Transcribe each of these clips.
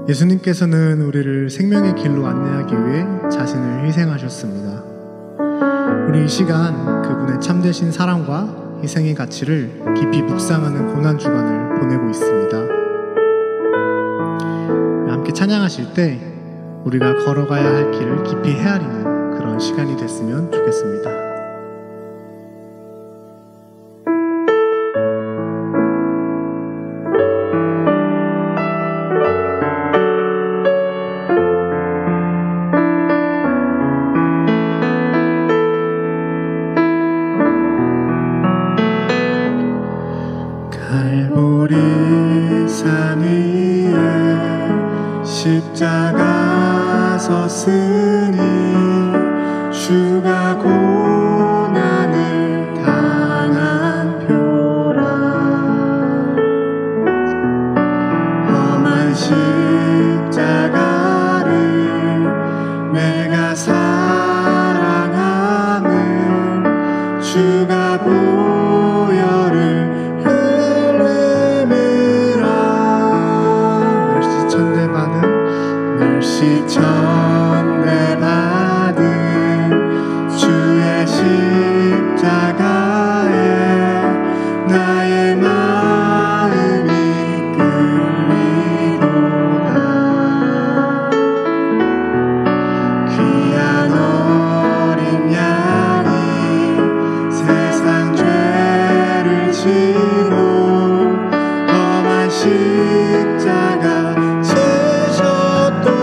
예수님께서는 우리를 생명의 길로 안내하기 위해 자신을 희생하셨습니다. 우리 이 시간 그분의 참되신 사랑과 희생의 가치를 깊이 묵상하는 고난주간을 보내고 있습니다. 함께 찬양하실 때 우리가 걸어가야 할 길을 깊이 헤아리는 그런 시간이 됐으면 좋겠습니다. 갈보리산 위에 십자가 섰으니 주가 고난을 당한 표라. 험한 십자가를 내가 사랑하는 주가 보혈을 멸시천대 받은 주의 십자가에 나의 마음이 끌리도다. 귀한 어린 양이 세상 죄를 지고 험한 십자가 지셨도다.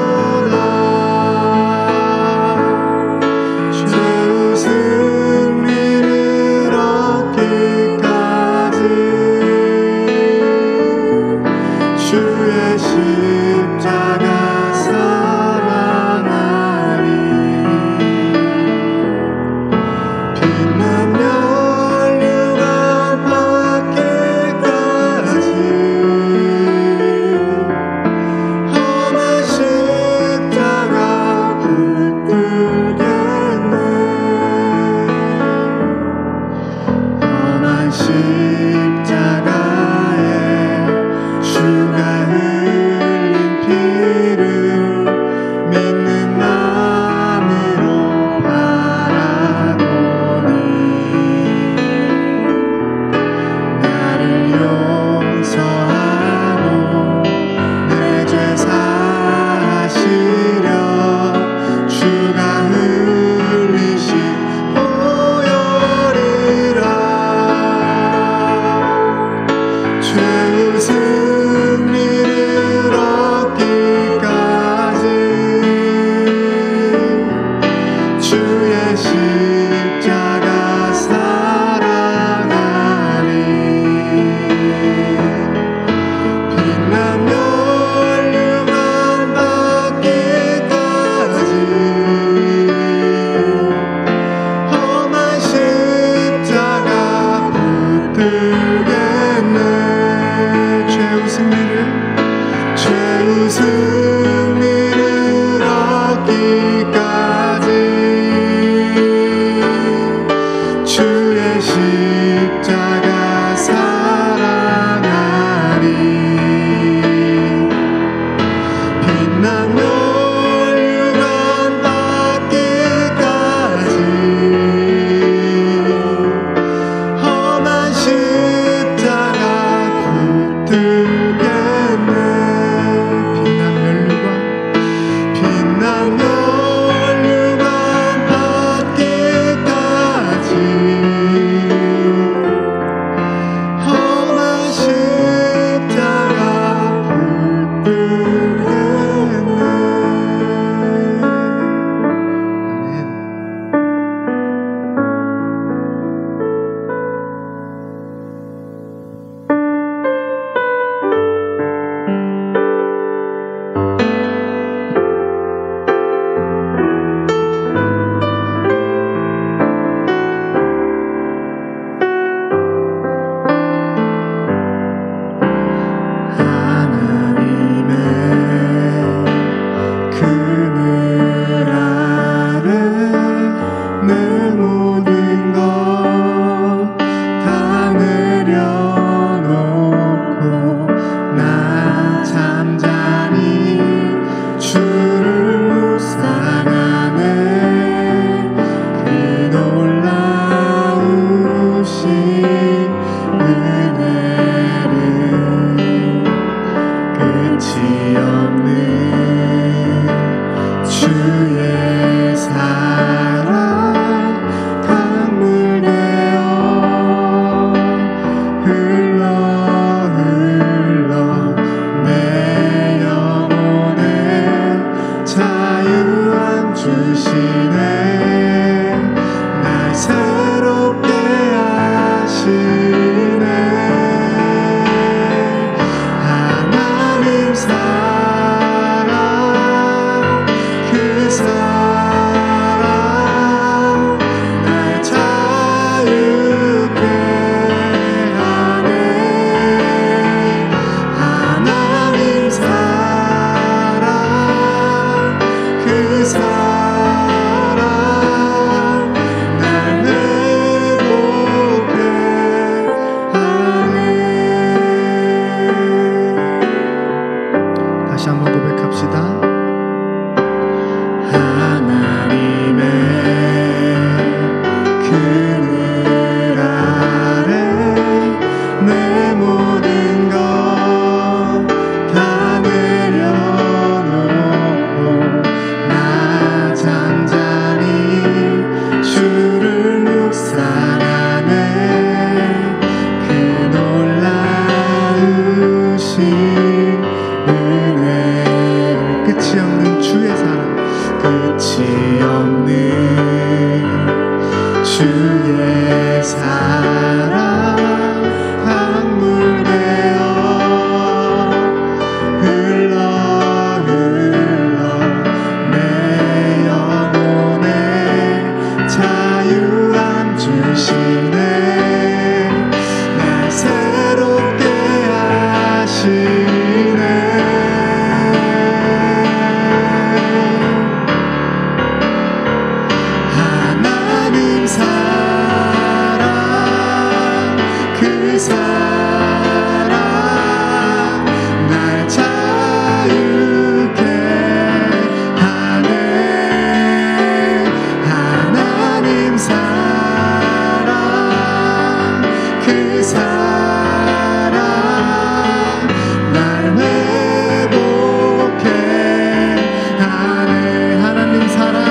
끝이 없는 주의 사랑 강물 되어 흘러 내 영혼에 자유함 주시네. 날 새롭게 하시네. 하나님 사랑 그 사랑 날 자유케 하네. 하나님 사랑 그 사랑 날 회복해 하네. 하나님 사랑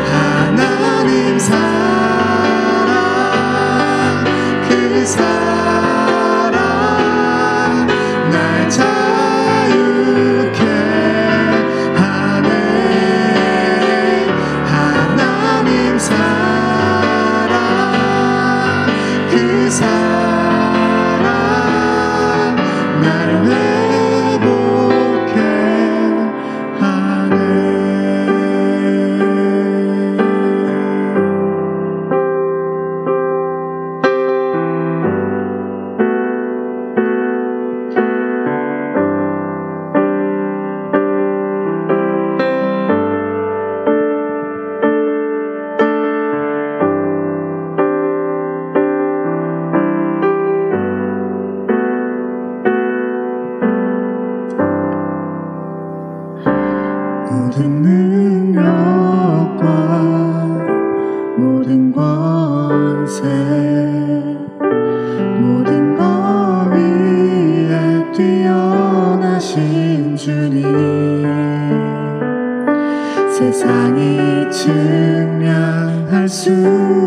하나님 사랑 그 사랑 날 자유케 하네. 하나님 사랑 그 사랑 날 회복해 하네. 모든 능력과 모든 권세 모든 것 위에 뛰어나신 주님 세상이 측량할 수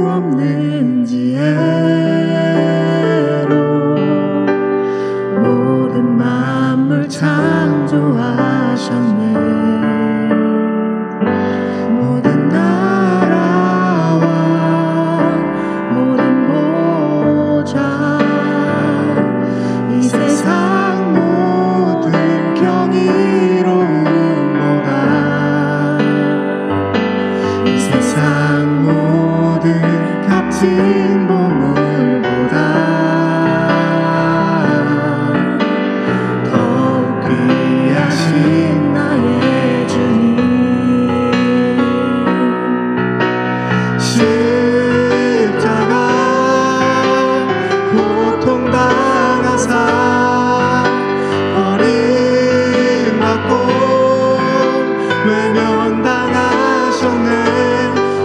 없는 지혜로 모든 만물 창조하셨네. 모든 나라와 모든 보좌 이 세상 모든 경이로움보다 이 세상 모든 값진 보물보다 더욱 귀하신 나의 주님 십자가 고통당하사 버림받고 외면당하셨네.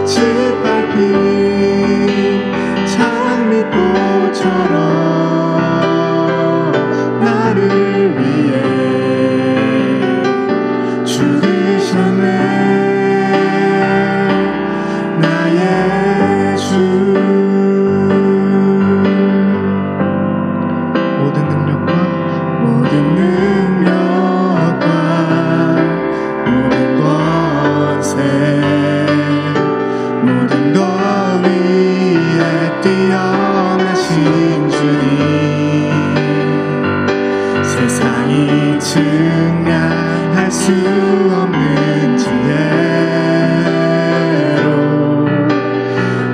짓밟힌 장미꽃처럼 나를 위해 죽으셨네. 나의 주 모든 능력과 모든 능력과 모든 권세 모든 것 위에 뛰어나신 주님 세상이 측량할 수 없는 지혜로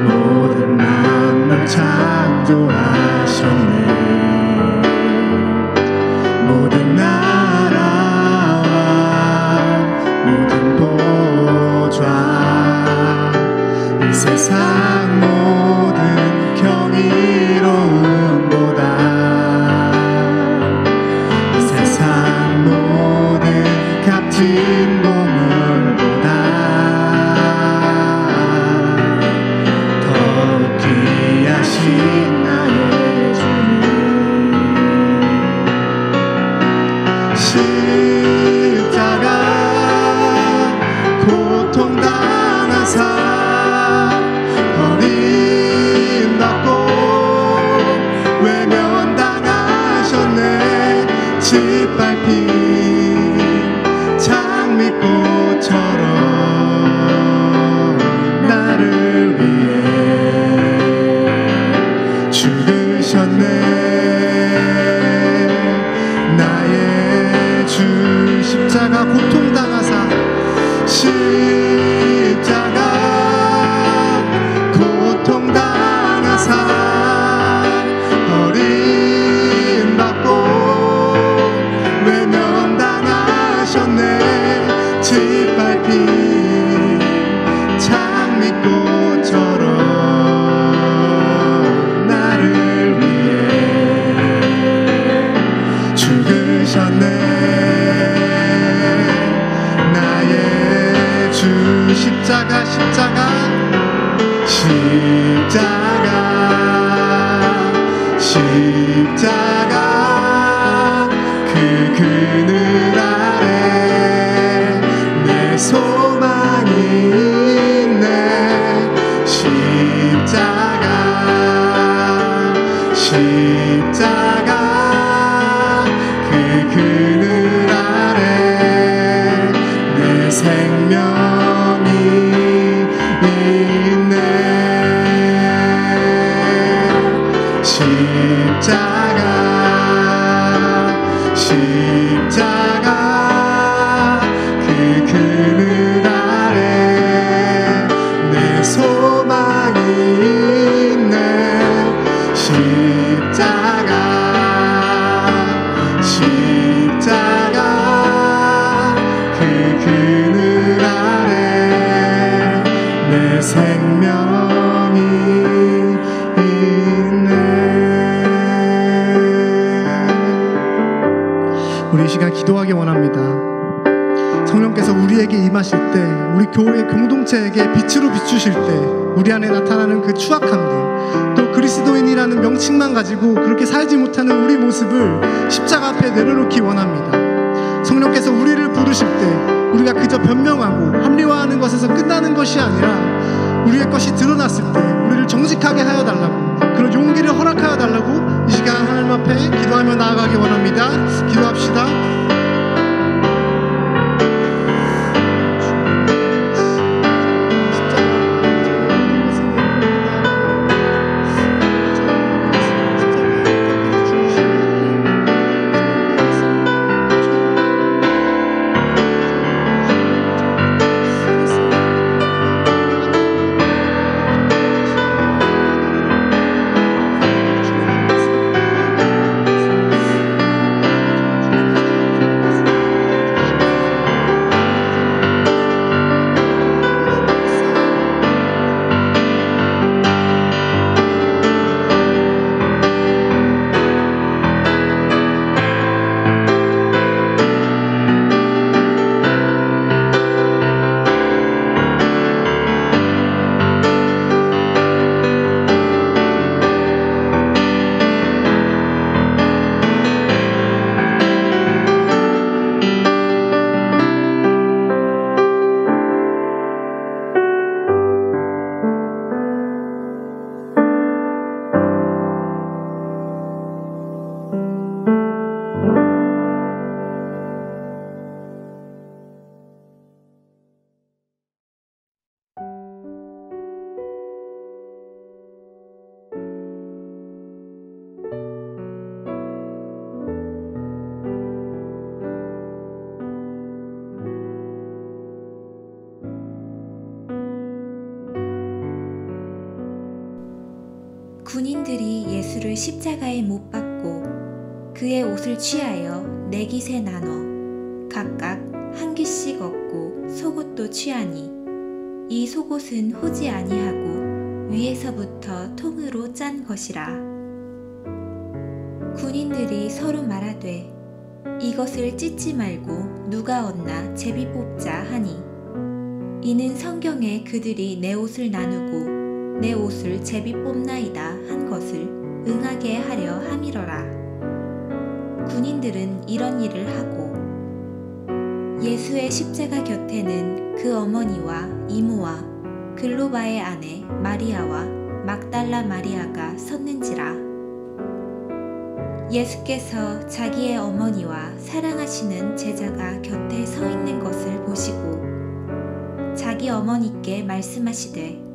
모든 만물 창조하셨네. 모든 나라와 모든 보좌 이 세상 모든 경이로움보다 이 세상 모든 값진 보물보다 더욱 귀하신 나의 주님 십자가 고통당하사 버림받고 외면당하셨네. 짓밟힌 장미꽃처럼 십자가 고통당하사 버림받고 외면당하셨네. 짓밟힌 장미꽃처럼 나를 위해 죽으셨네. 나의 주 십자가 십자가 십자가 십자가 그 그늘 아래 내 소망이 있네. 십자가 십자가 그 그늘 아래 내 생명이 있네. 십자가 십자가 그 그늘 아래 내 소망이 있네. 십자가 십자가 그 그늘 아래 내 생명이 있네. 우리 이 시간 기도하기 원합니다. 성령께서 우리에게 임하실 때, 우리 교회 공동체에게 빛으로 비추실 때 우리 안에 나타나는 그 추악함들, 또 그리스도인이라는 명칭만 가지고 그렇게 살지 못하는 우리 모습을 십자가 앞에 내려놓기 원합니다. 성령께서 우리를 부르실 때 우리가 그저 변명하고 합리화하는 것에서 끝나는 것이 아니라 우리의 것이 드러났을 때 우리를 정직하게 하여 달라고, 그런 용기를 허락하여 달라고 이 시간 하나님 앞에 기도하며 나아가기 원합니다. 기도합시다. 군인들이 예수를 십자가에 못 박고 그의 옷을 취하여 네 깃에 나눠 각각 한 깃씩 얻고 속옷도 취하니 이 속옷은 호지 아니하고 위에서부터 통으로 짠 것이라. 군인들이 서로 말하되 이것을 찢지 말고 누가 얻나 제비 뽑자 하니 이는 성경에 그들이 내 옷을 나누고 내 옷을 제비 뽑나이다 한 것을 응하게 하려 함이러라. 군인들은 이런 일을 하고 예수의 십자가 곁에는 그 어머니와 이모와 글로바의 아내 마리아와 막달라 마리아가 섰는지라. 예수께서 자기의 어머니와 사랑하시는 제자가 곁에 서 있는 것을 보시고 자기 어머니께 말씀하시되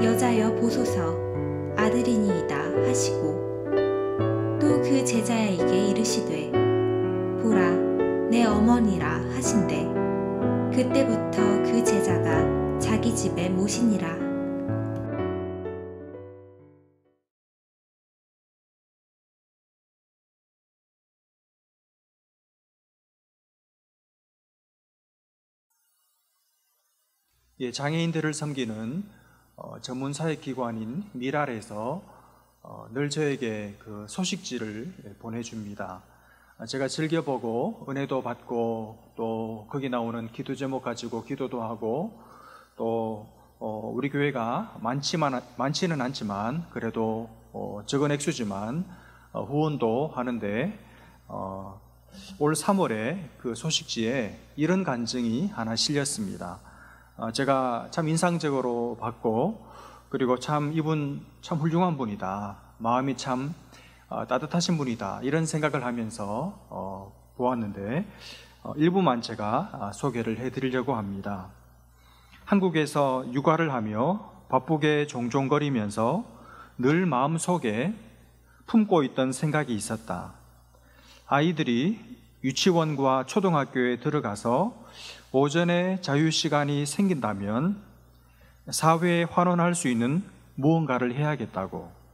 여자여 보소서 아들이니이다 하시고 또 그 제자에게 이르시되 보라 내 어머니라 하신대 그때부터 그 제자가 자기 집에 모시니라. 장애인들을 섬기는 전문 사역기관인 미랄에서 늘 저에게 그 소식지를 보내줍니다. 제가 즐겨보고 은혜도 받고 또 거기 나오는 기도 제목 가지고 기도도 하고 또 우리 교회가 많지는 않지만 그래도 적은 액수지만 후원도 하는데 올 3월에 그 소식지에 이런 간증이 하나 실렸습니다. 제가 참 인상적으로 봤고 그리고 참 이분 참 훌륭한 분이다, 마음이 참 따뜻하신 분이다, 이런 생각을 하면서 보았는데 일부만 제가 소개를 해드리려고 합니다. 한국에서 육아를 하며 바쁘게 종종거리면서 늘 마음속에 품고 있던 생각이 있었다. 아이들이 유치원과 초등학교에 들어가서 오전에 자유시간이 생긴다면 사회에 환원할 수 있는 무언가를 해야겠다고.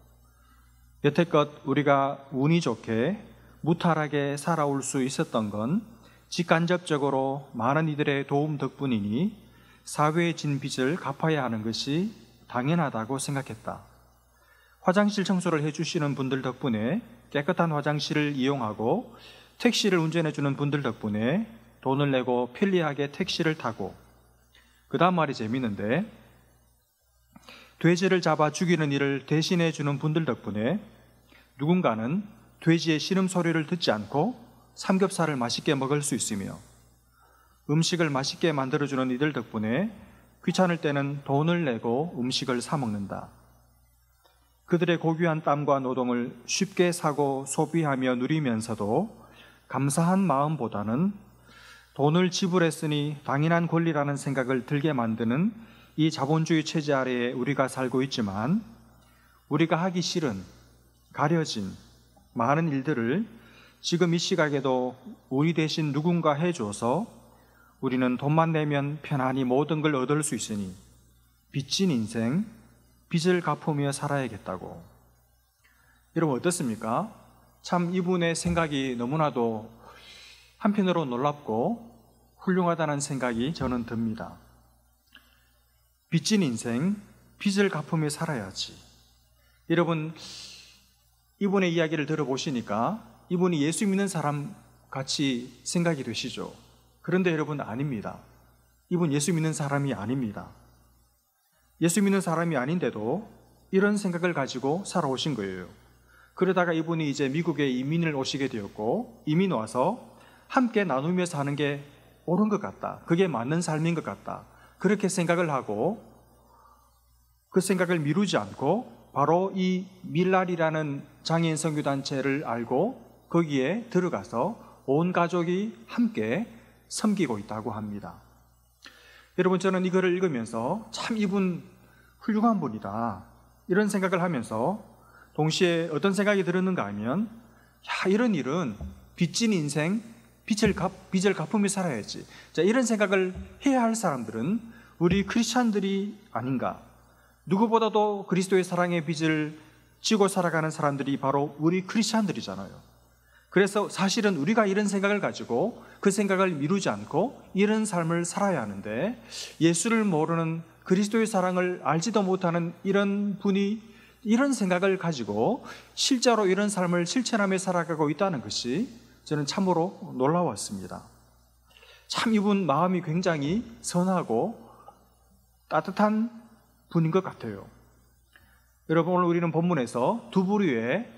여태껏 우리가 운이 좋게 무탈하게 살아올 수 있었던 건 직간접적으로 많은 이들의 도움 덕분이니 사회에 진 빚을 갚아야 하는 것이 당연하다고 생각했다. 화장실 청소를 해주시는 분들 덕분에 깨끗한 화장실을 이용하고 택시를 운전해주는 분들 덕분에 돈을 내고 편리하게 택시를 타고, 그 다음 말이 재밌는데, 돼지를 잡아 죽이는 일을 대신해 주는 분들 덕분에 누군가는 돼지의 신음소리를 듣지 않고 삼겹살을 맛있게 먹을 수 있으며, 음식을 맛있게 만들어주는 이들 덕분에 귀찮을 때는 돈을 내고 음식을 사 먹는다. 그들의 고귀한 땀과 노동을 쉽게 사고 소비하며 누리면서도 감사한 마음보다는 돈을 지불했으니 당연한 권리라는 생각을 들게 만드는 이 자본주의 체제 아래에 우리가 살고 있지만, 우리가 하기 싫은 가려진 많은 일들을 지금 이 시각에도 우리 대신 누군가 해줘서 우리는 돈만 내면 편안히 모든 걸 얻을 수 있으니 빚진 인생, 빚을 갚으며 살아야겠다고. 여러분 어떻습니까? 참 이분의 생각이 너무나도 한편으로 놀랍고 훌륭하다는 생각이 저는 듭니다. 빚진 인생, 빚을 갚으며 살아야지. 여러분, 이분의 이야기를 들어보시니까 이분이 예수 믿는 사람 같이 생각이 되시죠? 그런데 여러분, 아닙니다. 이분 예수 믿는 사람이 아닙니다. 예수 믿는 사람이 아닌데도 이런 생각을 가지고 살아오신 거예요. 그러다가 이분이 이제 미국에 이민을 오시게 되었고, 이민 와서 함께 나누며 사는 게 옳은 것 같다, 그게 맞는 삶인 것 같다, 그렇게 생각을 하고 그 생각을 미루지 않고 바로 이 밀랄이라는 장애인 선교단체를 알고 거기에 들어가서 온 가족이 함께 섬기고 있다고 합니다. 여러분, 저는 이거를 읽으면서 참 이분 훌륭한 분이다, 이런 생각을 하면서 동시에 어떤 생각이 들었는가 하면, 야, 이런 일은 빚진 인생, 빚을 갚으며 살아야지. 자, 이런 생각을 해야 할 사람들은 우리 크리스찬들이 아닌가. 누구보다도 그리스도의 사랑의 빚을 지고 살아가는 사람들이 바로 우리 크리스찬들이잖아요. 그래서 사실은 우리가 이런 생각을 가지고 그 생각을 미루지 않고 이런 삶을 살아야 하는데, 예수를 모르는, 그리스도의 사랑을 알지도 못하는 이런 분이 이런 생각을 가지고 실제로 이런 삶을 실천하며 살아가고 있다는 것이 저는 참으로 놀라웠습니다. 참 이분 마음이 굉장히 선하고 따뜻한 분인 것 같아요. 여러분, 오늘 우리는 본문에서 두 부류의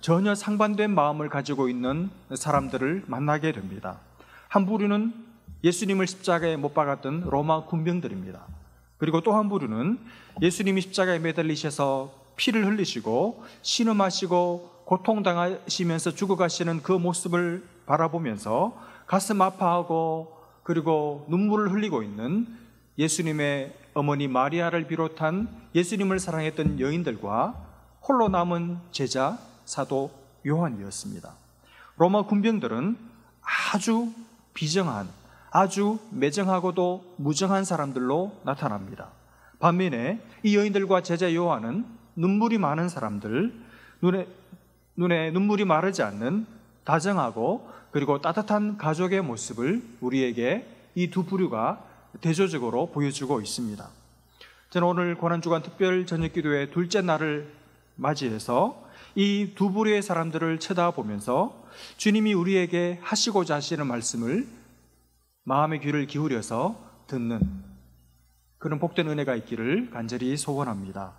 전혀 상반된 마음을 가지고 있는 사람들을 만나게 됩니다. 한 부류는 예수님을 십자가에 못 박았던 로마 군병들입니다. 그리고 또 한 부류는 예수님이 십자가에 매달리셔서 피를 흘리시고 신음하시고 고통당하시면서 죽어가시는 그 모습을 바라보면서 가슴 아파하고 그리고 눈물을 흘리고 있는 예수님의 어머니 마리아를 비롯한 예수님을 사랑했던 여인들과 홀로 남은 제자 사도 요한이었습니다. 로마 군병들은 아주 비정한, 아주 매정하고도 무정한 사람들로 나타납니다. 반면에 이 여인들과 제자 요한은 눈물이 많은 사람들, 눈에 눈물이 마르지 않는 다정하고 그리고 따뜻한 가족의 모습을 우리에게 이 두 부류가 대조적으로 보여주고 있습니다. 저는 오늘 고난주간 특별 저녁기도의 둘째 날을 맞이해서 이 두 부류의 사람들을 쳐다보면서 주님이 우리에게 하시고자 하시는 말씀을 마음의 귀를 기울여서 듣는 그런 복된 은혜가 있기를 간절히 소원합니다.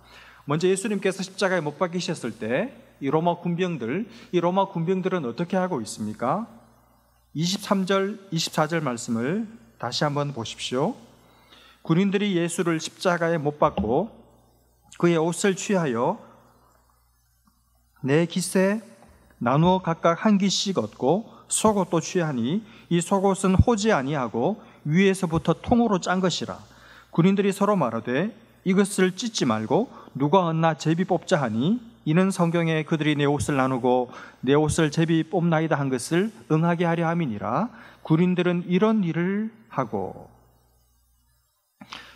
먼저 예수님께서 십자가에 못 박히셨을 때 이 로마 군병들은 어떻게 하고 있습니까? 23절, 24절 말씀을 다시 한번 보십시오. 군인들이 예수를 십자가에 못 박고 그의 옷을 취하여 네 깃에 나누어 각각 한 깃씩 얻고 속옷도 취하니 이 속옷은 호지 아니하고 위에서부터 통으로 짠 것이라. 군인들이 서로 말하되 이것을 찢지 말고 누가 얻나 제비 뽑자 하니 이는 성경에 그들이 내 옷을 나누고 내 옷을 제비 뽑나이다 한 것을 응하게 하려 함이니라. 군인들은 이런 일을 하고.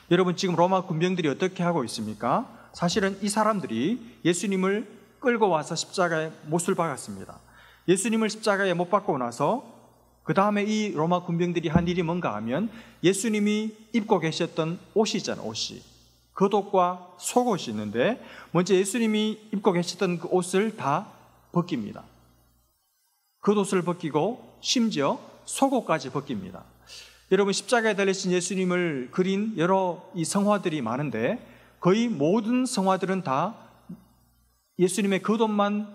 여러분, 지금 로마 군병들이 어떻게 하고 있습니까? 사실은 이 사람들이 예수님을 끌고 와서 십자가에 못을 박았습니다. 예수님을 십자가에 못 박고 나서 그 다음에 이 로마 군병들이 한 일이 뭔가 하면 예수님이 입고 계셨던 옷이 있잖아요. 옷이 겉옷과 속옷이 있는데 먼저 예수님이 입고 계셨던 그 옷을 다 벗깁니다. 겉옷을 벗기고 심지어 속옷까지 벗깁니다. 여러분, 십자가에 달리신 예수님을 그린 여러 이 성화들이 많은데 거의 모든 성화들은 다 예수님의 겉옷만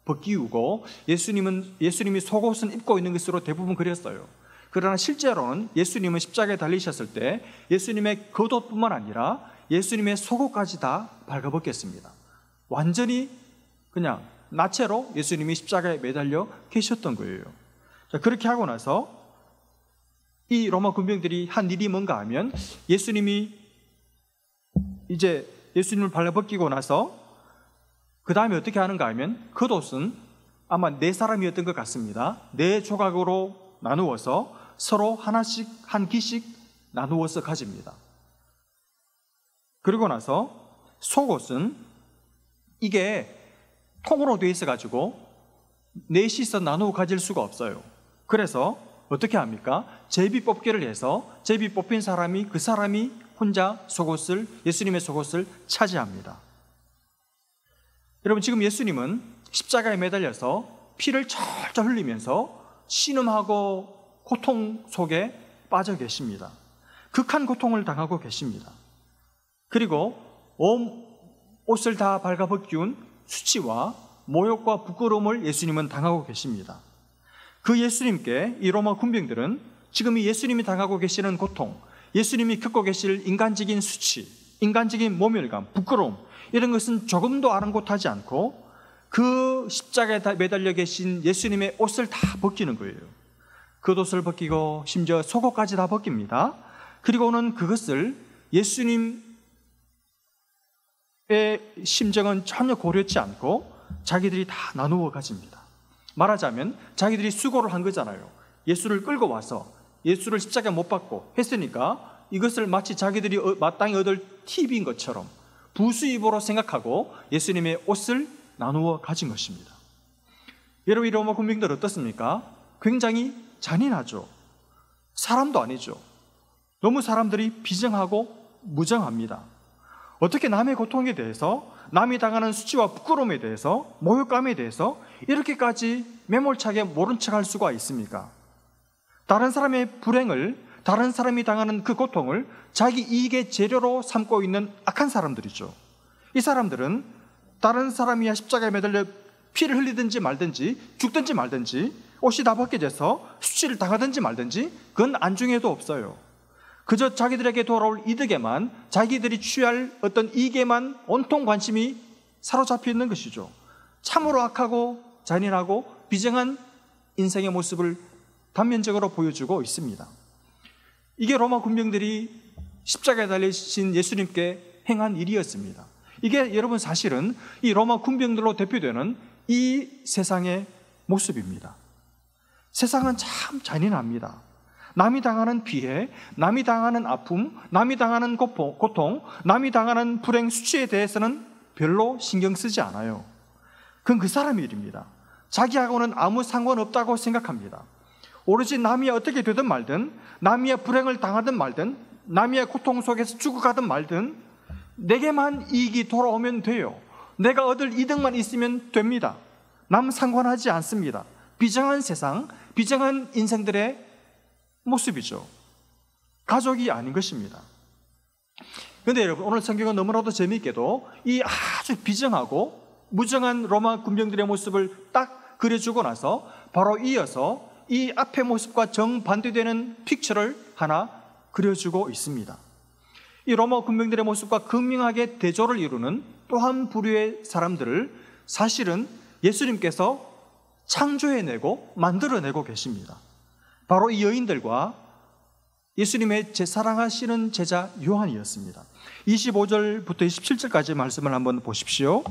벗기우고 예수님이 속옷은 입고 있는 것으로 대부분 그렸어요. 그러나 실제로는 예수님은 십자가에 달리셨을 때 예수님의 겉옷뿐만 아니라 예수님의 속옷까지 다 발가벗겼습니다. 완전히 그냥 나체로 예수님이 십자가에 매달려 계셨던 거예요. 자, 그렇게 하고 나서 이 로마 군병들이 한 일이 뭔가 하면 예수님을 발라벗기고 나서 그 다음에 어떻게 하는가 하면 겉옷은 아마 네 사람이었던 것 같습니다. 네 조각으로 나누어서 서로 하나씩 한 깃씩 나누어서 가집니다. 그리고 나서 속옷은 이게 통으로 되어 있어가지고 넷이서 나누어 가질 수가 없어요. 그래서 어떻게 합니까? 제비 뽑기를 해서 제비 뽑힌 사람이 그 사람이 혼자 예수님의 속옷을 차지합니다. 여러분, 지금 예수님은 십자가에 매달려서 피를 철철 흘리면서 신음하고 고통 속에 빠져 계십니다. 극한 고통을 당하고 계십니다. 그리고 온 옷을 다 발가벗기운 수치와 모욕과 부끄러움을 예수님은 당하고 계십니다. 그 예수님께 이 로마 군병들은 지금 이 예수님이 당하고 계시는 고통, 예수님이 겪고 계실 인간적인 수치, 인간적인 모멸감, 부끄러움, 이런 것은 조금도 아랑곳하지 않고 그 십자가에 매달려 계신 예수님의 옷을 다 벗기는 거예요. 겉옷을 벗기고 심지어 속옷까지 다 벗깁니다. 그리고는 그것을 예수님의 심정은 전혀 고려치 않고 자기들이 다 나누어 가집니다. 말하자면 자기들이 수고를 한 거잖아요. 예수를 끌고 와서 예수를 십자가에 못 박고 했으니까 이것을 마치 자기들이 마땅히 얻을 팁인 것처럼 부수입으로 생각하고 예수님의 옷을 나누어 가진 것입니다. 여러분, 이 로마 군병들 어떻습니까? 굉장히 잔인하죠. 사람도 아니죠. 너무 사람들이 비정하고 무정합니다. 어떻게 남의 고통에 대해서, 남이 당하는 수치와 부끄러움에 대해서, 모욕감에 대해서 이렇게까지 매몰차게 모른 척할 수가 있습니까? 다른 사람의 불행을, 다른 사람이 당하는 그 고통을 자기 이익의 재료로 삼고 있는 악한 사람들이죠. 이 사람들은 다른 사람이 십자가에 매달려 피를 흘리든지 말든지 죽든지 말든지 옷이 다 벗겨져서 수치를 당하든지 말든지 그건 안중에도 없어요. 그저 자기들에게 돌아올 이득에만, 자기들이 취할 어떤 이익에만 온통 관심이 사로잡혀 있는 것이죠. 참으로 악하고 잔인하고 비정한 인생의 모습을 단면적으로 보여주고 있습니다. 이게 로마 군병들이 십자가에 달리신 예수님께 행한 일이었습니다. 이게 여러분 사실은 이 로마 군병들로 대표되는 이 세상의 모습입니다. 세상은 참 잔인합니다. 남이 당하는 피해, 남이 당하는 아픔, 남이 당하는 고통, 남이 당하는 불행 수치에 대해서는 별로 신경 쓰지 않아요. 그건 그 사람의 일입니다. 자기하고는 아무 상관없다고 생각합니다. 오로지 남이 어떻게 되든 말든, 남이 불행을 당하든 말든, 남이 고통 속에서 죽어가든 말든 내게만 이익이 돌아오면 돼요. 내가 얻을 이득만 있으면 됩니다. 남 상관하지 않습니다. 비정한 세상, 비정한 인생들의 모습이죠. 가족이 아닌 것입니다. 그런데 여러분, 오늘 성경은 너무나도 재미있게도 이 아주 비정하고 무정한 로마 군병들의 모습을 딱 그려주고 나서 바로 이어서 이 앞의 모습과 정반대되는 픽처를 하나 그려주고 있습니다. 이 로마 군병들의 모습과 극명하게 대조를 이루는 또 한 부류의 사람들을 사실은 예수님께서 창조해내고 만들어내고 계십니다. 바로 이 여인들과 예수님의 사랑하시는 제자 요한이었습니다. 25절부터 27절까지 말씀을 한번 보십시오.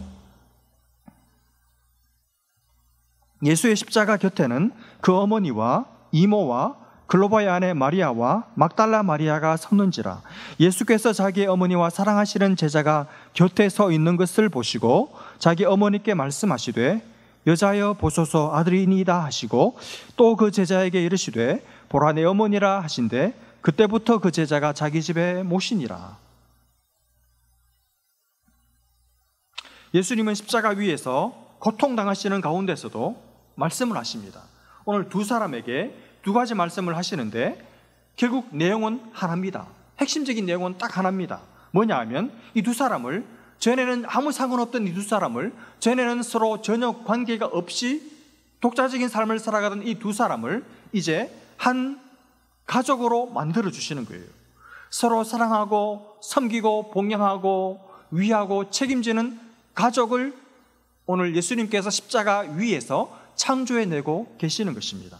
예수의 십자가 곁에는 그 어머니와 이모와 글로바의 아내 마리아와 막달라 마리아가 섰는지라. 예수께서 자기의 어머니와 사랑하시는 제자가 곁에 서 있는 것을 보시고 자기 어머니께 말씀하시되 여자여 보소서 아들이니이다 하시고 또 그 제자에게 이르시되 보라 내 어머니라 하신대 그때부터 그 제자가 자기 집에 모시니라. 예수님은 십자가 위에서 고통당하시는 가운데서도 말씀을 하십니다. 오늘 두 사람에게 두 가지 말씀을 하시는데 결국 내용은 하나입니다. 핵심적인 내용은 딱 하나입니다. 뭐냐 하면 이 두 사람을, 전에는 아무 상관없던 이 두 사람을, 전에는 서로 전혀 관계가 없이 독자적인 삶을 살아가던 이 두 사람을 이제 한 가족으로 만들어 주시는 거예요. 서로 사랑하고 섬기고 봉양하고 위하고 책임지는 가족을 오늘 예수님께서 십자가 위에서 창조해내고 계시는 것입니다.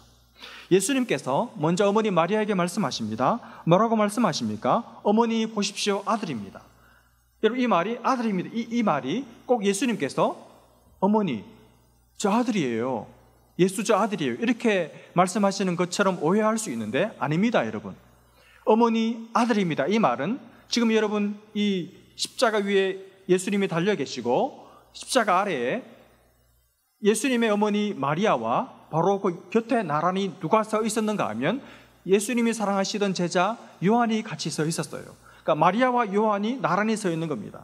예수님께서 먼저 어머니 마리아에게 말씀하십니다. 뭐라고 말씀하십니까? 어머니 보십시오, 아들입니다. 여러분, 이 말이 아들입니다. 이 말이 꼭 예수님께서 어머니 저 아들이에요, 예수 저 아들이에요, 이렇게 말씀하시는 것처럼 오해할 수 있는데 아닙니다. 여러분, 어머니 아들입니다. 이 말은 지금 여러분 이 십자가 위에 예수님이 달려 계시고 십자가 아래에 예수님의 어머니 마리아와 바로 그 곁에 나란히 누가 서 있었는가 하면 예수님이 사랑하시던 제자 요한이 같이 서 있었어요. 그러니까 마리아와 요한이 나란히 서 있는 겁니다.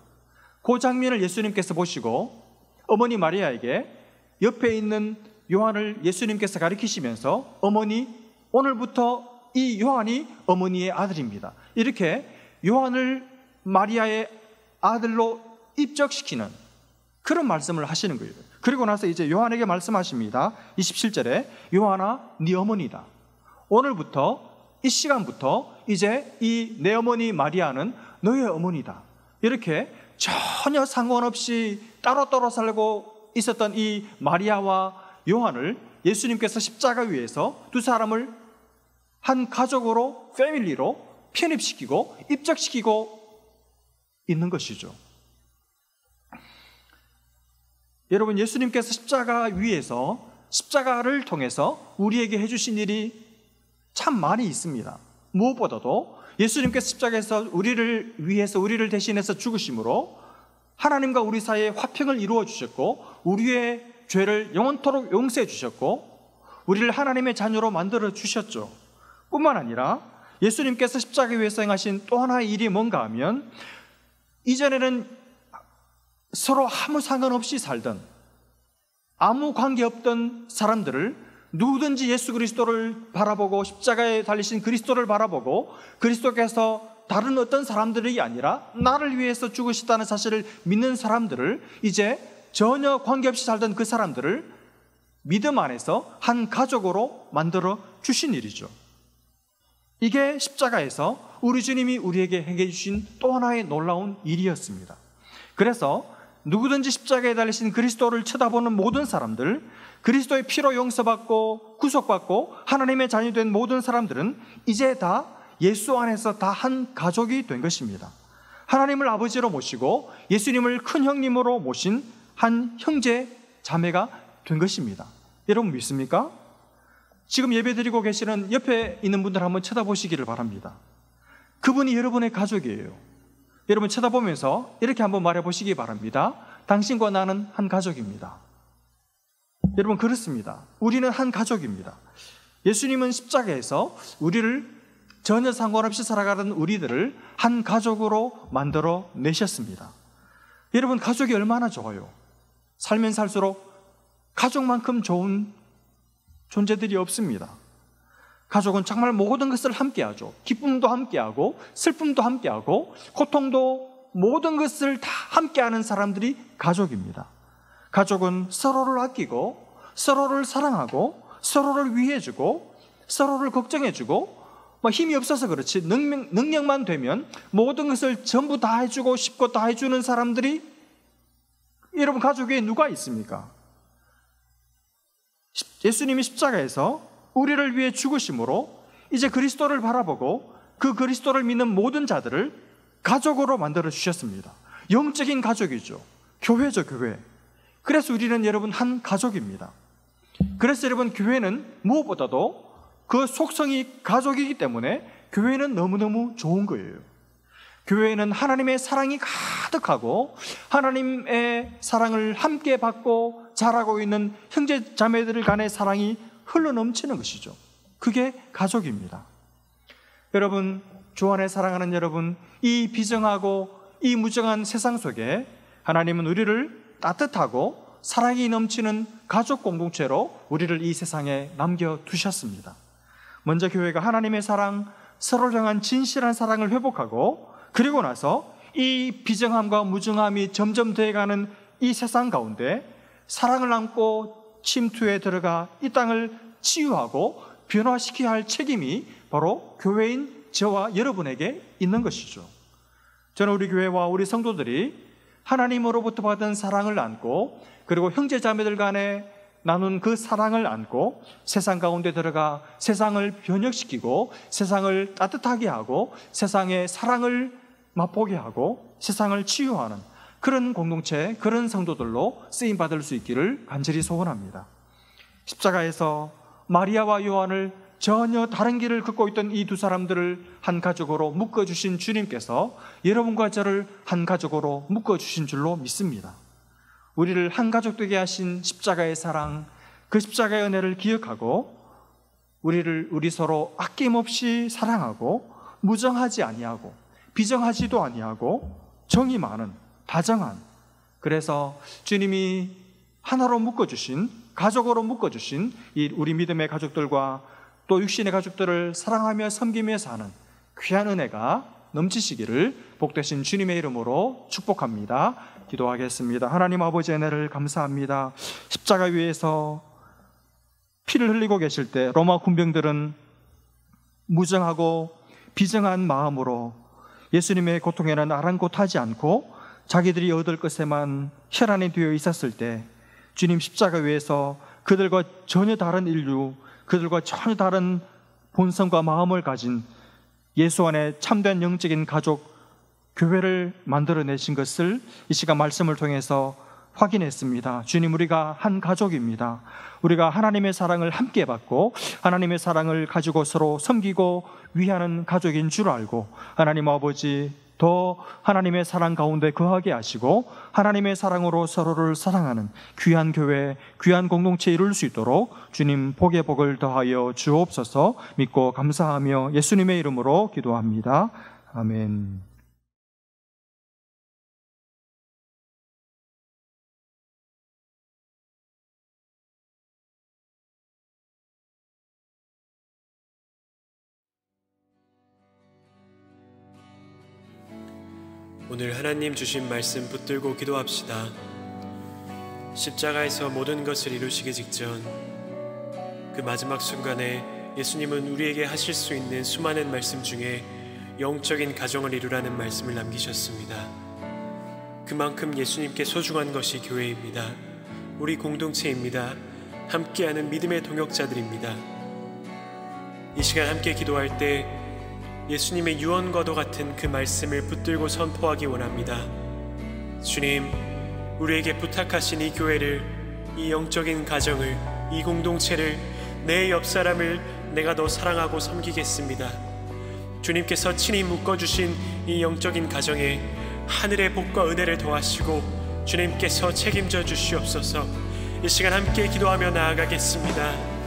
그 장면을 예수님께서 보시고 어머니 마리아에게 옆에 있는 요한을 예수님께서 가리키시면서 어머니, 오늘부터 이 요한이 어머니의 아들입니다, 이렇게 요한을 마리아의 아들로 입적시키는 그런 말씀을 하시는 거예요. 그리고 나서 이제 요한에게 말씀하십니다. 27절에 요한아 네 어머니다. 오늘부터 이 시간부터 이제 이 내 어머니 마리아는 너의 어머니다. 이렇게 전혀 상관없이 따로따로 살고 있었던 이 마리아와 요한을 예수님께서 십자가 위에서 두 사람을 한 가족으로, 패밀리로 편입시키고 입적시키고 있는 것이죠. 여러분, 예수님께서 십자가 위에서 십자가를 통해서 우리에게 해주신 일이 참 많이 있습니다. 무엇보다도 예수님께서 십자가에서 우리를 위해서, 우리를 대신해서 죽으심으로 하나님과 우리 사이에 화평을 이루어 주셨고 우리의 죄를 영원토록 용서해 주셨고 우리를 하나님의 자녀로 만들어 주셨죠. 뿐만 아니라 예수님께서 십자가 위에서 행하신 또 하나의 일이 뭔가 하면 이전에는 서로 아무 상관없이 살던, 아무 관계없던 사람들을 누구든지 예수 그리스도를 바라보고 십자가에 달리신 그리스도를 바라보고 그리스도께서 다른 어떤 사람들이 아니라 나를 위해서 죽으셨다는 사실을 믿는 사람들을, 이제 전혀 관계없이 살던 그 사람들을 믿음 안에서 한 가족으로 만들어 주신 일이죠. 이게 십자가에서 우리 주님이 우리에게 행해 주신 또 하나의 놀라운 일이었습니다. 그래서 누구든지 십자가에 달리신 그리스도를 쳐다보는 모든 사람들, 그리스도의 피로 용서받고 구속받고 하나님의 자녀 된 모든 사람들은 이제 다 예수 안에서 다 한 가족이 된 것입니다. 하나님을 아버지로 모시고 예수님을 큰 형님으로 모신 한 형제 자매가 된 것입니다. 여러분 믿습니까? 지금 예배드리고 계시는 옆에 있는 분들 한번 쳐다보시기를 바랍니다. 그분이 여러분의 가족이에요. 여러분 쳐다보면서 이렇게 한번 말해보시기 바랍니다. 당신과 나는 한 가족입니다. 여러분 그렇습니다. 우리는 한 가족입니다. 예수님은 십자가에서 우리를 전혀 상관없이 살아가는 우리들을 한 가족으로 만들어 내셨습니다. 여러분 가족이 얼마나 좋아요. 살면 살수록 가족만큼 좋은 존재들이 없습니다. 가족은 정말 모든 것을 함께하죠. 기쁨도 함께하고 슬픔도 함께하고 고통도 모든 것을 다 함께하는 사람들이 가족입니다. 가족은 서로를 아끼고 서로를 사랑하고 서로를 위해주고 서로를 걱정해주고 힘이 없어서 그렇지 능력만 되면 모든 것을 전부 다 해주고 싶고 다 해주는 사람들이 여러분 가족 위에 누가 있습니까? 예수님이 십자가에서 우리를 위해 죽으심으로 이제 그리스도를 바라보고 그 그리스도를 믿는 모든 자들을 가족으로 만들어 주셨습니다. 영적인 가족이죠. 교회죠, 교회. 그래서 우리는 여러분 한 가족입니다. 그래서 여러분 교회는 무엇보다도 그 속성이 가족이기 때문에 교회는 너무너무 좋은 거예요. 교회에는 하나님의 사랑이 가득하고 하나님의 사랑을 함께 받고 자라고 있는 형제 자매들 간의 사랑이 흘러넘치는 것이죠. 그게 가족입니다. 여러분, 주 안에 사랑하는 여러분, 이 비정하고 이 무정한 세상 속에 하나님은 우리를 따뜻하고 사랑이 넘치는 가족 공동체로 우리를 이 세상에 남겨두셨습니다. 먼저 교회가 하나님의 사랑, 서로를 향한 진실한 사랑을 회복하고 그리고 나서 이 비정함과 무정함이 점점 되어가는 이 세상 가운데 사랑을 안고 침투에 들어가 이 땅을 치유하고 변화시켜야 할 책임이 바로 교회인 저와 여러분에게 있는 것이죠. 저는 우리 교회와 우리 성도들이 하나님으로부터 받은 사랑을 안고 그리고 형제 자매들 간에 나눈 그 사랑을 안고 세상 가운데 들어가 세상을 변혁시키고 세상을 따뜻하게 하고 세상의 사랑을 맛보게 하고 세상을 치유하는 그런 공동체, 그런 성도들로 쓰임받을 수 있기를 간절히 소원합니다. 십자가에서 마리아와 요한을 전혀 다른 길을 걷고 있던 이 두 사람들을 한 가족으로 묶어주신 주님께서 여러분과 저를 한 가족으로 묶어주신 줄로 믿습니다. 우리를 한 가족 되게 하신 십자가의 사랑, 그 십자가의 은혜를 기억하고 우리 서로 아낌없이 사랑하고 무정하지 아니하고 비정하지도 아니하고 정이 많은 다정한, 그래서 주님이 하나로 묶어주신, 가족으로 묶어주신 이 우리 믿음의 가족들과 또 육신의 가족들을 사랑하며 섬기며 사는 귀한 은혜가 넘치시기를 복되신 주님의 이름으로 축복합니다. 기도하겠습니다. 하나님 아버지 은혜를 감사합니다. 십자가 위에서 피를 흘리고 계실 때 로마 군병들은 무정하고 비정한 마음으로 예수님의 고통에는 아랑곳하지 않고 자기들이 얻을 것에만 혈안이 되어 있었을 때 주님 십자가 위에서 그들과 전혀 다른 인류, 그들과 전혀 다른 본성과 마음을 가진 예수 안에 참된 영적인 가족, 교회를 만들어내신 것을 이 시간 말씀을 통해서 확인했습니다. 주님, 우리가 한 가족입니다. 우리가 하나님의 사랑을 함께 받고 하나님의 사랑을 가지고 서로 섬기고 위하는 가족인 줄 알고 하나님 아버지 더 하나님의 사랑 가운데 거하게 하시고 하나님의 사랑으로 서로를 사랑하는 귀한 교회, 귀한 공동체 이룰 수 있도록 주님 복의 복을 더하여 주옵소서. 믿고 감사하며 예수님의 이름으로 기도합니다. 아멘. 오늘 하나님 주신 말씀 붙들고 기도합시다. 십자가에서 모든 것을 이루시기 직전 그 마지막 순간에 예수님은 우리에게 하실 수 있는 수많은 말씀 중에 영적인 가정을 이루라는 말씀을 남기셨습니다. 그만큼 예수님께 소중한 것이 교회입니다. 우리 공동체입니다. 함께하는 믿음의 동역자들입니다. 이 시간 함께 기도할 때 예수님의 유언과도 같은 그 말씀을 붙들고 선포하기 원합니다. 주님, 우리에게 부탁하신 이 교회를, 이 영적인 가정을, 이 공동체를 내 옆 사람을 내가 더 사랑하고 섬기겠습니다. 주님께서 친히 묶어주신 이 영적인 가정에 하늘의 복과 은혜를 더하시고 주님께서 책임져 주시옵소서. 이 시간 함께 기도하며 나아가겠습니다.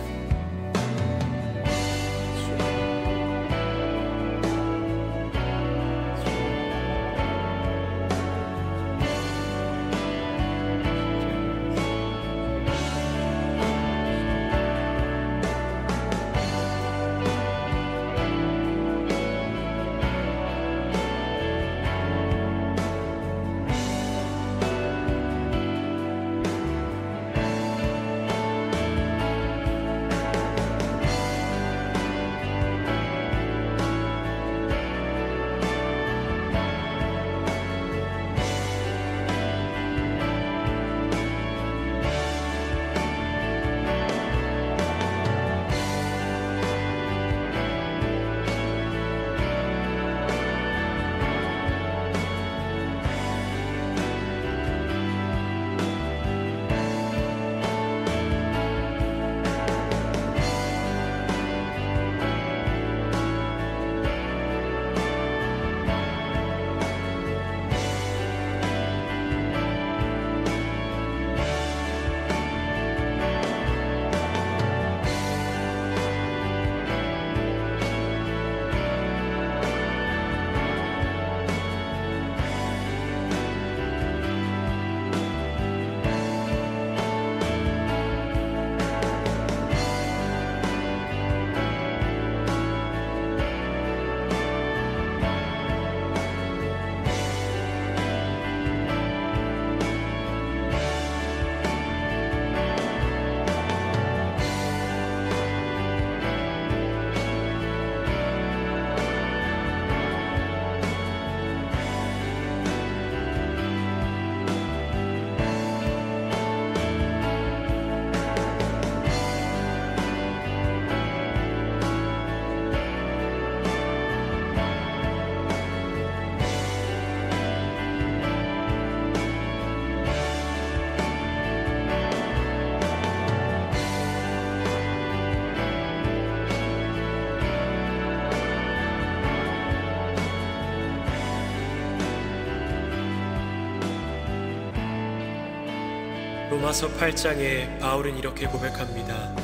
로마서 8장에 바울은 이렇게 고백합니다.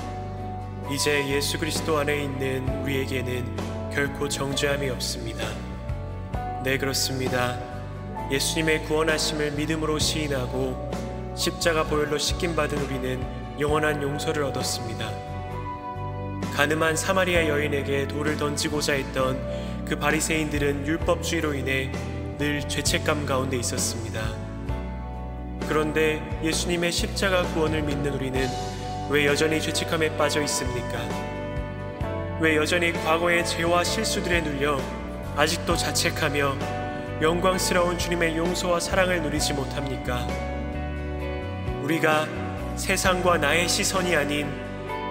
이제 예수 그리스도 안에 있는 우리에게는 결코 정죄함이 없습니다. 네, 그렇습니다. 예수님의 구원하심을 믿음으로 시인하고 십자가 보혈로 씻김받은 우리는 영원한 용서를 얻었습니다. 가늠한 사마리아 여인에게 돌을 던지고자 했던 그 바리새인들은 율법주의로 인해 늘 죄책감 가운데 있었습니다. 그런데 예수님의 십자가 구원을 믿는 우리는 왜 여전히 죄책감에 빠져 있습니까? 왜 여전히 과거의 죄와 실수들에 눌려 아직도 자책하며 영광스러운 주님의 용서와 사랑을 누리지 못합니까? 우리가 세상과 나의 시선이 아닌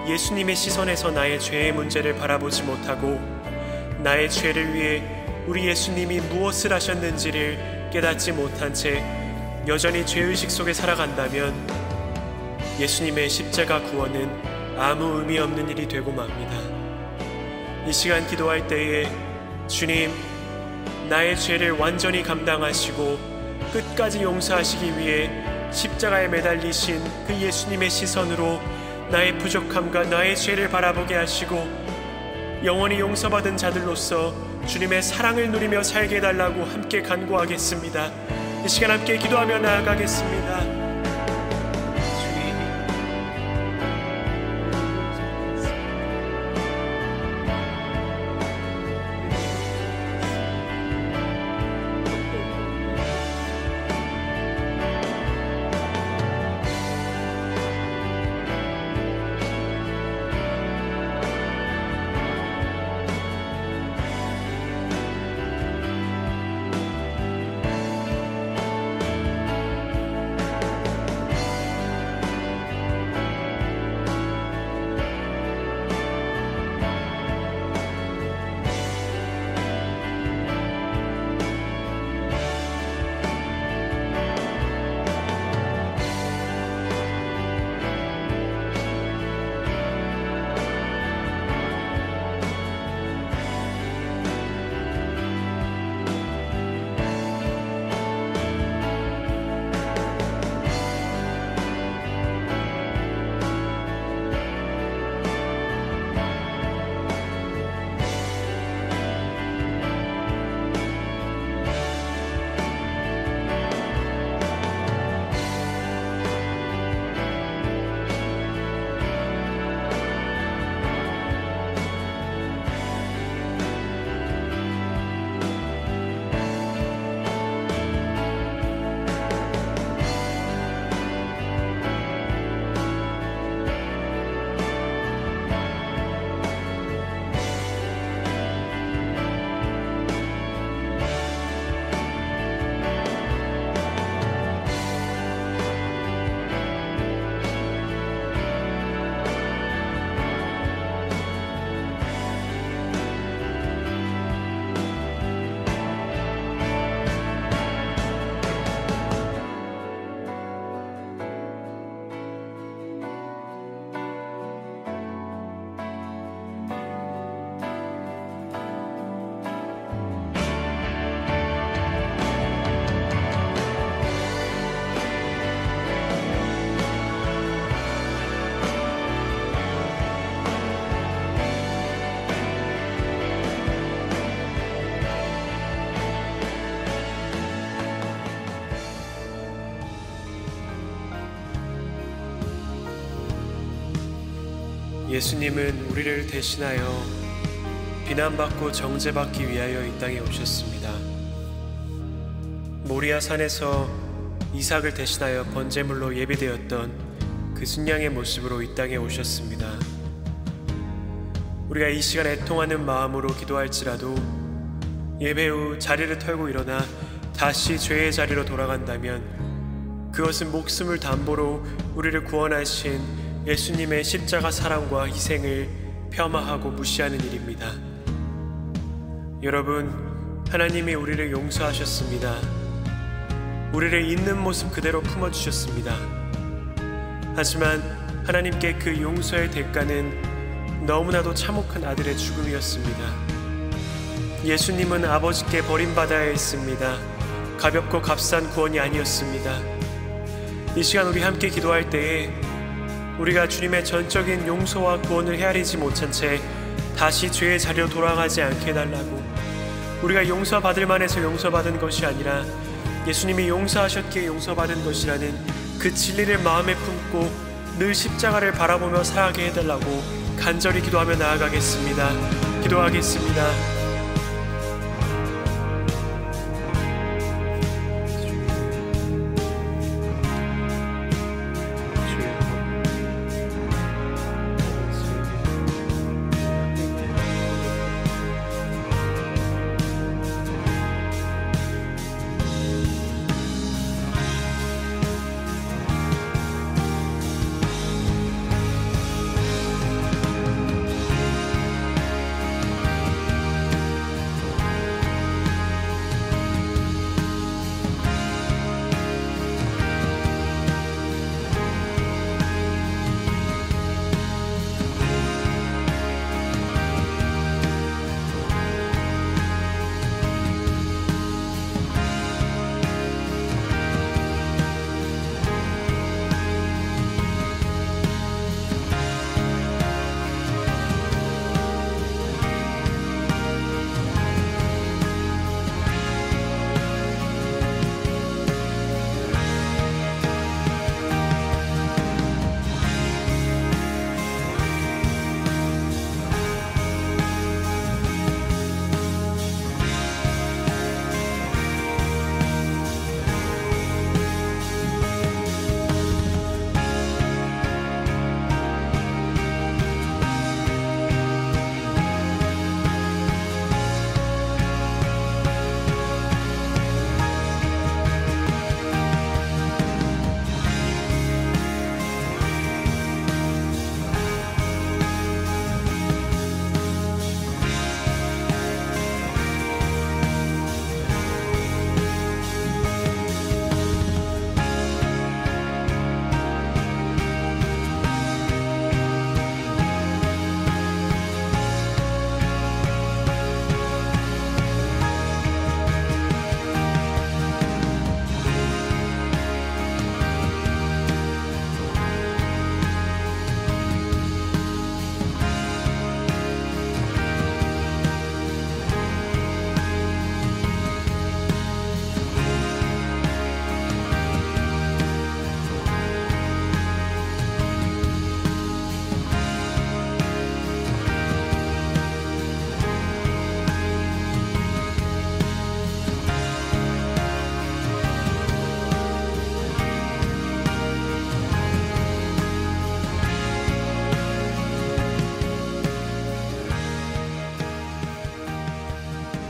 예수님의 시선에서 나의 죄의 문제를 바라보지 못하고 나의 죄를 위해 우리 예수님이 무엇을 하셨는지를 깨닫지 못한 채 여전히 죄의식 속에 살아간다면 예수님의 십자가 구원은 아무 의미 없는 일이 되고 맙니다. 이 시간 기도할 때에 주님, 나의 죄를 완전히 감당하시고 끝까지 용서하시기 위해 십자가에 매달리신 그 예수님의 시선으로 나의 부족함과 나의 죄를 바라보게 하시고 영원히 용서받은 자들로서 주님의 사랑을 누리며 살게 해달라고 함께 간구하겠습니다. 이 시간 함께 기도하며 나아가겠습니다. 예수님은 우리를 대신하여 비난받고 정죄받기 위하여 이 땅에 오셨습니다. 모리아 산에서 이삭을 대신하여 번제물로 예배되었던 그 순양의 모습으로 이 땅에 오셨습니다. 우리가 이 시간 애통하는 마음으로 기도할지라도 예배 후 자리를 털고 일어나 다시 죄의 자리로 돌아간다면 그것은 목숨을 담보로 우리를 구원하신 예수님의 십자가 사랑과 희생을 폄하하고 무시하는 일입니다. 여러분, 하나님이 우리를 용서하셨습니다. 우리를 있는 모습 그대로 품어주셨습니다. 하지만 하나님께 그 용서의 대가는 너무나도 참혹한 아들의 죽음이었습니다. 예수님은 아버지께 버림받아야 했습니다. 가볍고 값싼 구원이 아니었습니다. 이 시간 우리 함께 기도할 때에 우리가 주님의 전적인 용서와 구원을 헤아리지 못한 채 다시 죄의 자리로 돌아가지 않게 해달라고, 우리가 용서받을 만해서 용서받은 것이 아니라 예수님이 용서하셨기에 용서받은 것이라는 그 진리를 마음에 품고 늘 십자가를 바라보며 살아가게 해달라고 간절히 기도하며 나아가겠습니다. 기도하겠습니다.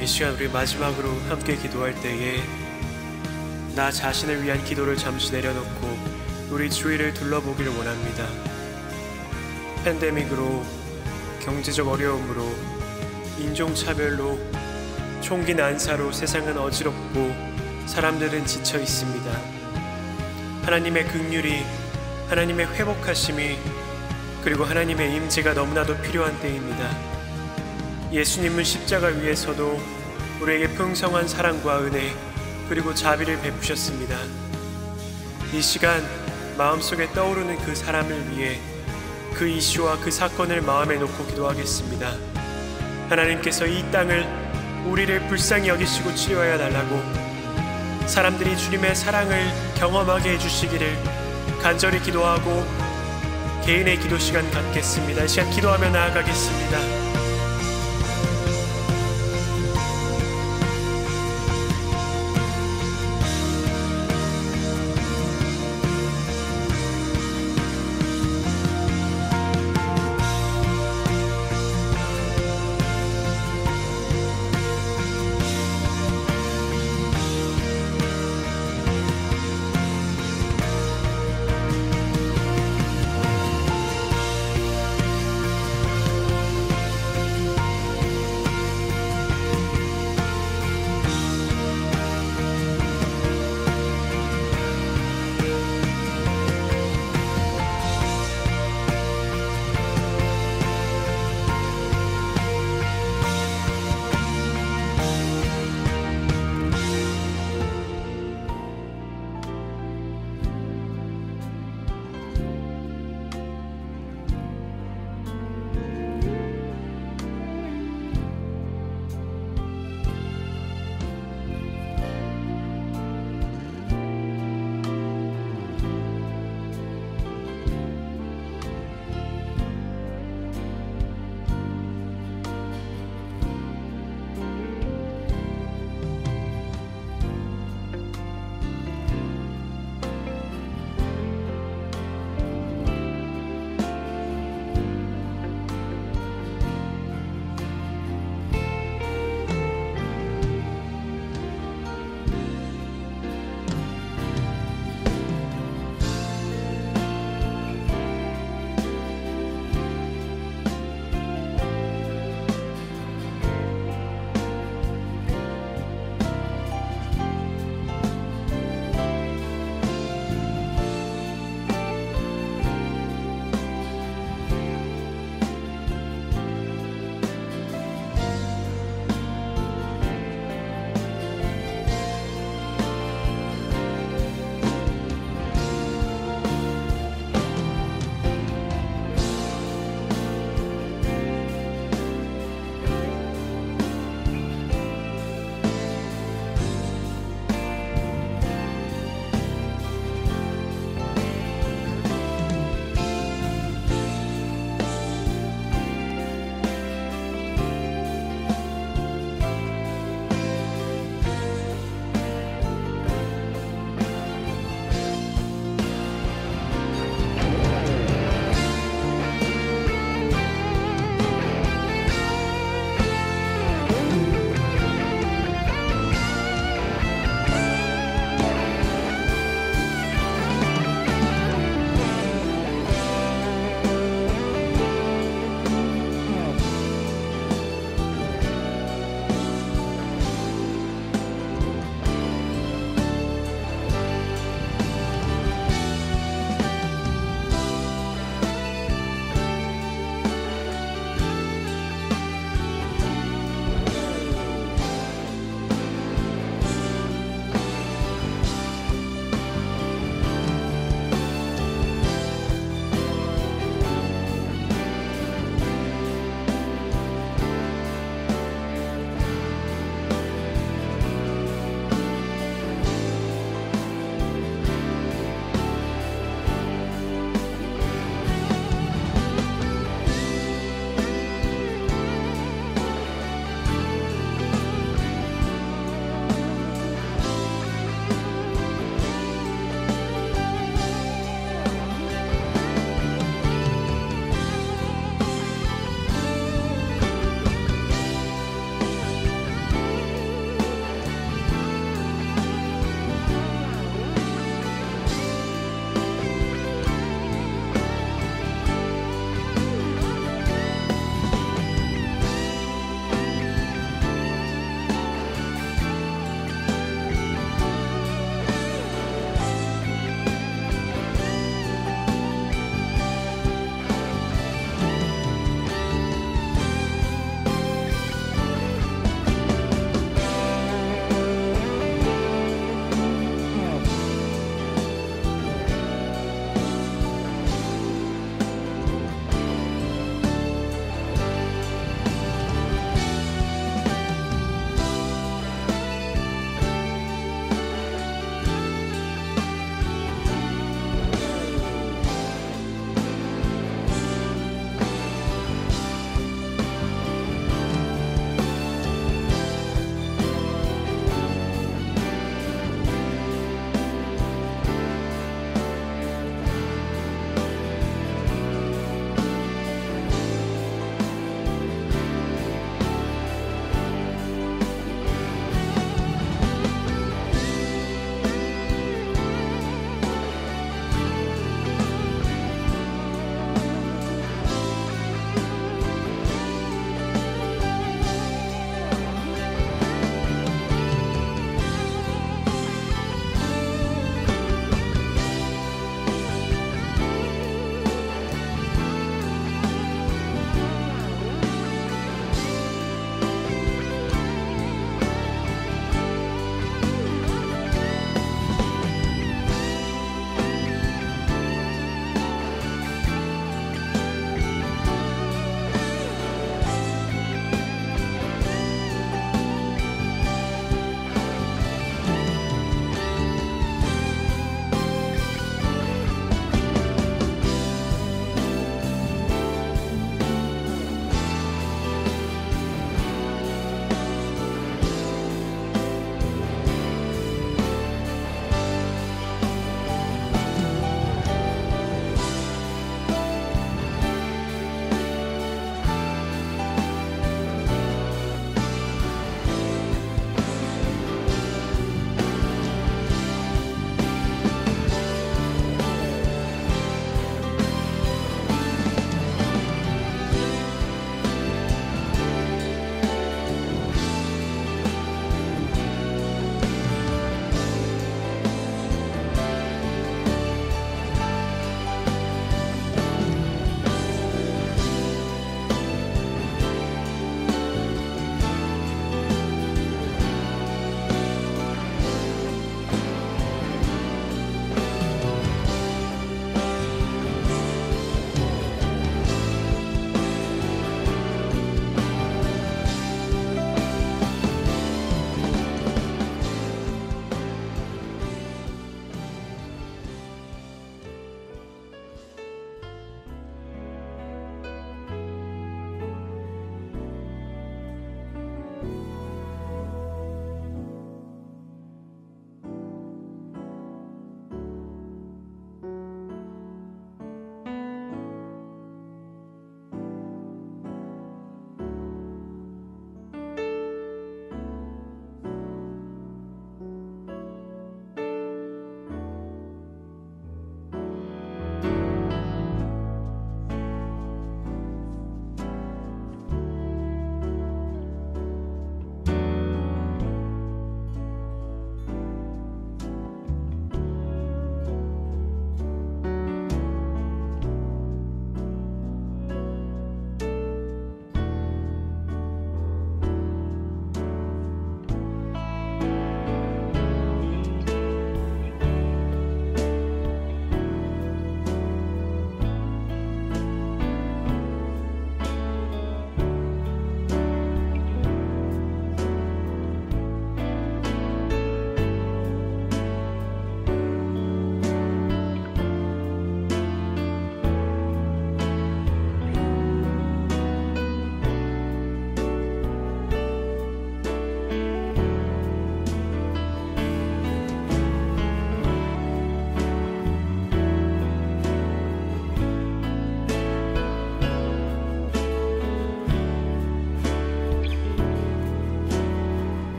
이 시간 우리 마지막으로 함께 기도할 때에 나 자신을 위한 기도를 잠시 내려놓고 우리 주위를 둘러보기를 원합니다. 팬데믹으로, 경제적 어려움으로, 인종차별로, 총기 난사로 세상은 어지럽고 사람들은 지쳐 있습니다. 하나님의 긍휼이, 하나님의 회복하심이, 그리고 하나님의 임재가 너무나도 필요한 때입니다. 예수님은 십자가 위에서도 우리에게 풍성한 사랑과 은혜 그리고 자비를 베푸셨습니다. 이 시간 마음속에 떠오르는 그 사람을 위해 그 이슈와 그 사건을 마음에 놓고 기도하겠습니다. 하나님께서 이 땅을, 우리를 불쌍히 여기시고 치료하여 달라고, 사람들이 주님의 사랑을 경험하게 해주시기를 간절히 기도하고 개인의 기도 시간 갖겠습니다. 이 시간 기도하며 나아가겠습니다.